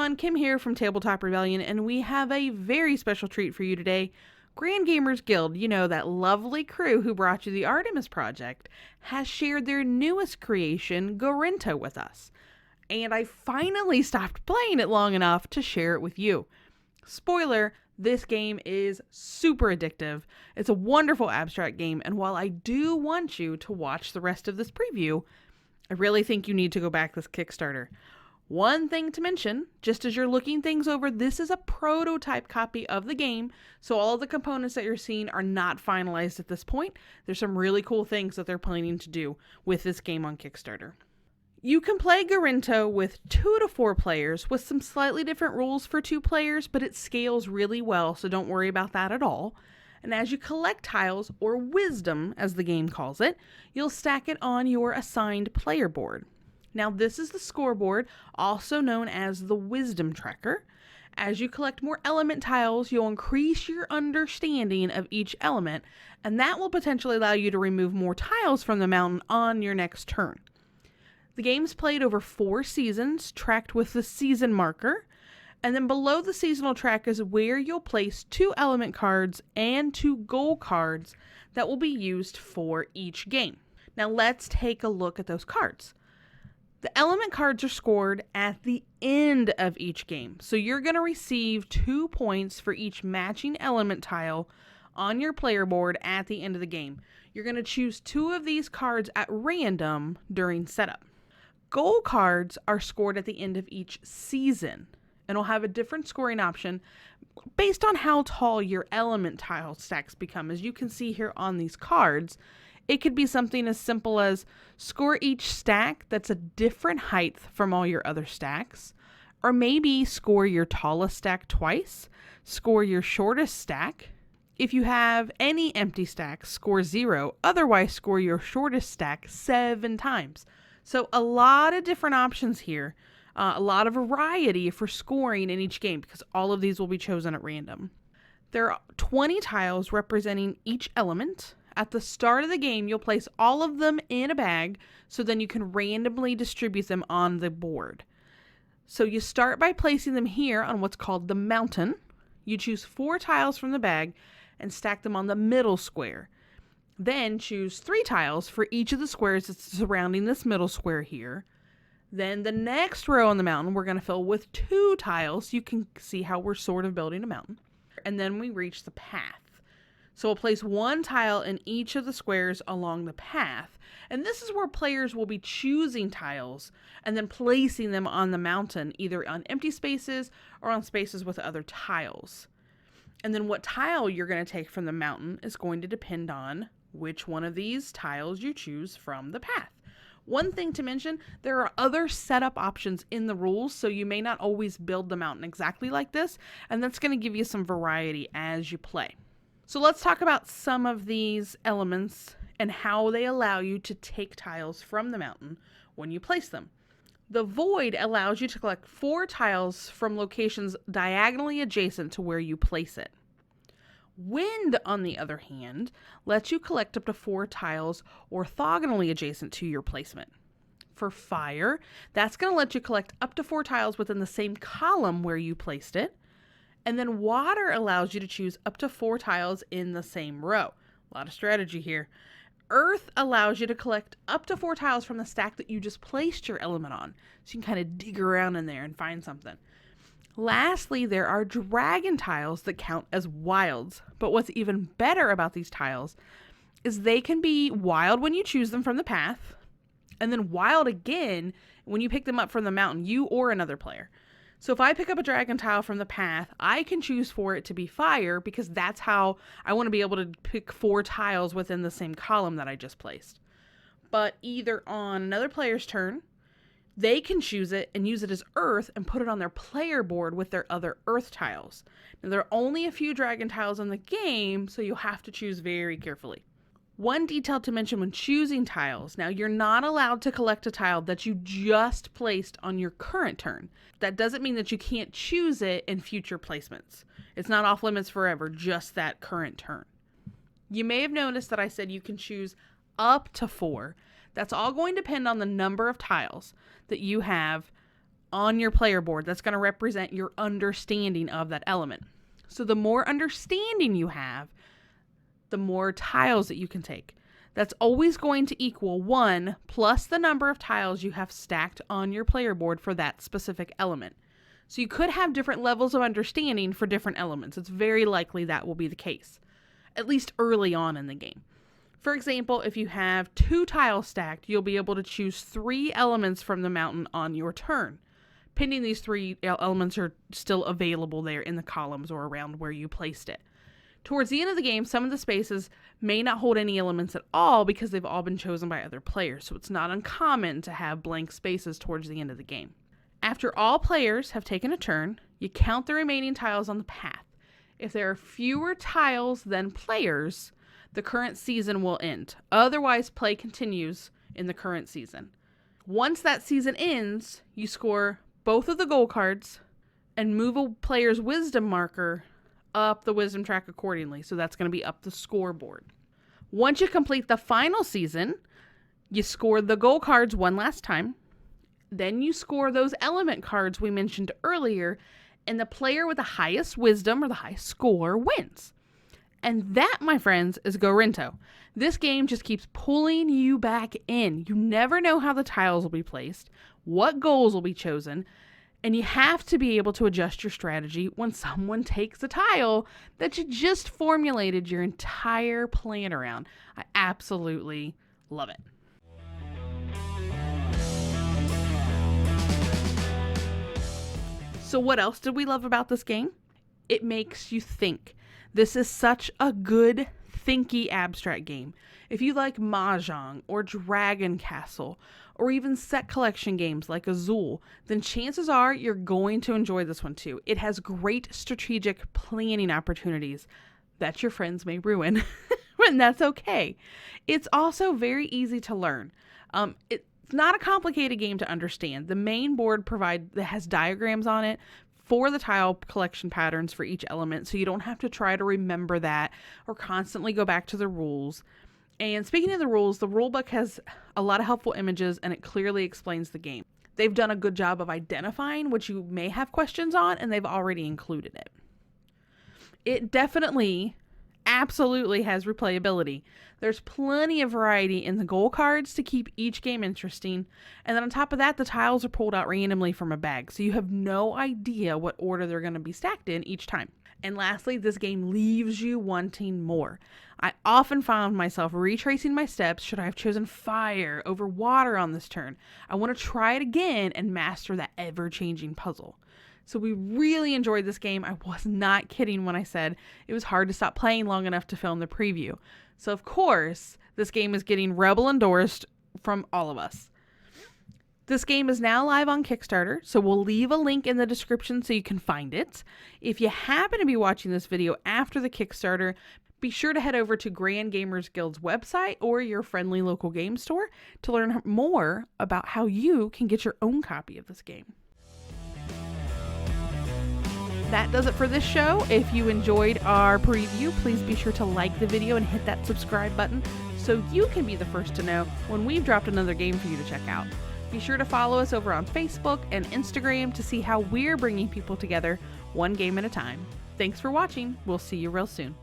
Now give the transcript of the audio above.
everyone, Kim here from Tabletop Rebellion, and we have a very special treat for you today. Grand Gamers Guild, you know, that lovely crew who brought you the Artemis Project, has shared their newest creation, Gorinto, with us. And I finally stopped playing it long enough to share it with you. Spoiler, this game is super addictive. It's a wonderful abstract game, and while I do want you to watch the rest of this preview, I really think you need to go back this Kickstarter. One thing to mention, just as you're looking things over, this is a prototype copy of the game, so all of the components that you're seeing are not finalized at this point. There's some really cool things that they're planning to do with this game on Kickstarter. You can play Gorinto with 2 to 4 players with some slightly different rules for 2 players, but it scales really well, so don't worry about that at all. And as you collect tiles, or wisdom as the game calls it, you'll stack it on your assigned player board. Now this is the scoreboard, also known as the wisdom tracker. As you collect more element tiles, you'll increase your understanding of each element, and that will potentially allow you to remove more tiles from the mountain on your next turn. The game's played over 4 seasons, tracked with the season marker, and then below the seasonal track is where you'll place 2 element cards and 2 goal cards that will be used for each game. Now let's take a look at those cards. The element cards are scored at the end of each game, so you're going to receive 2 points for each matching element tile on your player board at the end of the game. You're going to choose 2 of these cards at random during setup. Goal cards are scored at the end of each season, and will have a different scoring option based on how tall your element tile stacks become. As you can see here on these cards, it could be something as simple as score each stack that's a different height from all your other stacks, or maybe score your tallest stack twice, score your shortest stack. If you have any empty stacks, score 0, otherwise score your shortest stack 7 times. So a lot of different options here, a lot of variety for scoring in each game because all of these will be chosen at random. There are 20 tiles representing each element. At the start of the game, you'll place all of them in a bag so then you can randomly distribute them on the board. So you start by placing them here on what's called the mountain. You choose 4 tiles from the bag and stack them on the middle square. Then choose 3 tiles for each of the squares that's surrounding this middle square here. Then the next row on the mountain we're going to fill with 2 tiles. You can see how we're sort of building a mountain. And then we reach the path. So we'll place 1 tile in each of the squares along the path. And this is where players will be choosing tiles and then placing them on the mountain, either on empty spaces or on spaces with other tiles. And then what tile you're going to take from the mountain is going to depend on which one of these tiles you choose from the path. One thing to mention, there are other setup options in the rules, so you may not always build the mountain exactly like this, and that's going to give you some variety as you play. So let's talk about some of these elements and how they allow you to take tiles from the mountain when you place them. The void allows you to collect 4 tiles from locations diagonally adjacent to where you place it. Wind, on the other hand, lets you collect up to 4 tiles orthogonally adjacent to your placement. For fire, that's going to let you collect up to 4 tiles within the same column where you placed it. And then water allows you to choose up to 4 tiles in the same row. A lot of strategy here. Earth allows you to collect up to 4 tiles from the stack that you just placed your element on. So you can kind of dig around in there and find something. Lastly, there are dragon tiles that count as wilds. But what's even better about these tiles is they can be wild when you choose them from the path, and then wild again when you pick them up from the mountain, you or another player. So if I pick up a dragon tile from the path, I can choose for it to be fire because that's how I want to be able to pick 4 tiles within the same column that I just placed. But either on another player's turn, they can choose it and use it as earth and put it on their player board with their other earth tiles. Now, there are only a few dragon tiles in the game, so you'll have to choose very carefully. One detail to mention when choosing tiles. Now, you're not allowed to collect a tile that you just placed on your current turn. That doesn't mean that you can't choose it in future placements. It's not off limits forever, just that current turn. You may have noticed that I said you can choose up to 4. That's all going to depend on the number of tiles that you have on your player board that's going to represent your understanding of that element. So the more understanding you have, the more tiles that you can take. That's always going to equal 1 plus the number of tiles you have stacked on your player board for that specific element. So you could have different levels of understanding for different elements. It's very likely that will be the case, at least early on in the game. For example, if you have 2 tiles stacked, you'll be able to choose 3 elements from the mountain on your turn, pending these 3 elements are still available there in the columns or around where you placed it. Towards the end of the game, some of the spaces may not hold any elements at all because they've all been chosen by other players, so it's not uncommon to have blank spaces towards the end of the game. After all players have taken a turn, you count the remaining tiles on the path. If there are fewer tiles than players, the current season will end. Otherwise, play continues in the current season. Once that season ends, you score both of the goal cards and move a player's wisdom marker up the wisdom track accordingly. So that's going to be up the scoreboard. Once you complete the final season, you score the goal cards one last time. Then you score those element cards we mentioned earlier, and the player with the highest wisdom or the highest score wins. And that, my friends, is Gorinto. This game just keeps pulling you back in. You never know how the tiles will be placed, what goals will be chosen, and you have to be able to adjust your strategy when someone takes a tile that you just formulated your entire plan around. I absolutely love it. So what else did we love about this game? It makes you think. This is such a good, thinky, abstract game. If you like Mahjong or Dragon Castle or even set collection games like Azul, then chances are you're going to enjoy this one too. It has great strategic planning opportunities that your friends may ruin, and that's okay. It's also very easy to learn. It's not a complicated game to understand. The main board that has diagrams on it for the tile collection patterns for each element, so you don't have to try to remember that or constantly go back to the rules. And speaking of the rules, the rulebook has a lot of helpful images and it clearly explains the game. They've done a good job of identifying what you may have questions on, and they've already included it. It definitely, absolutely has replayability. There's plenty of variety in the goal cards to keep each game interesting. And then on top of that, the tiles are pulled out randomly from a bag, so you have no idea what order they're going to be stacked in each time. And lastly, this game leaves you wanting more. I often found myself retracing my steps. Should I have chosen fire over water on this turn? I want to try it again and master that ever-changing puzzle. So we really enjoyed this game. I was not kidding when I said it was hard to stop playing long enough to film the preview. So of course, this game is getting Rebel endorsed from all of us. This game is now live on Kickstarter, so we'll leave a link in the description so you can find it. If you happen to be watching this video after the Kickstarter, be sure to head over to Grand Gamers Guild's website or your friendly local game store to learn more about how you can get your own copy of this game. That does it for this show. If you enjoyed our preview, please be sure to like the video and hit that subscribe button so you can be the first to know when we've dropped another game for you to check out. Be sure to follow us over on Facebook and Instagram to see how we're bringing people together one game at a time. Thanks for watching. We'll see you real soon.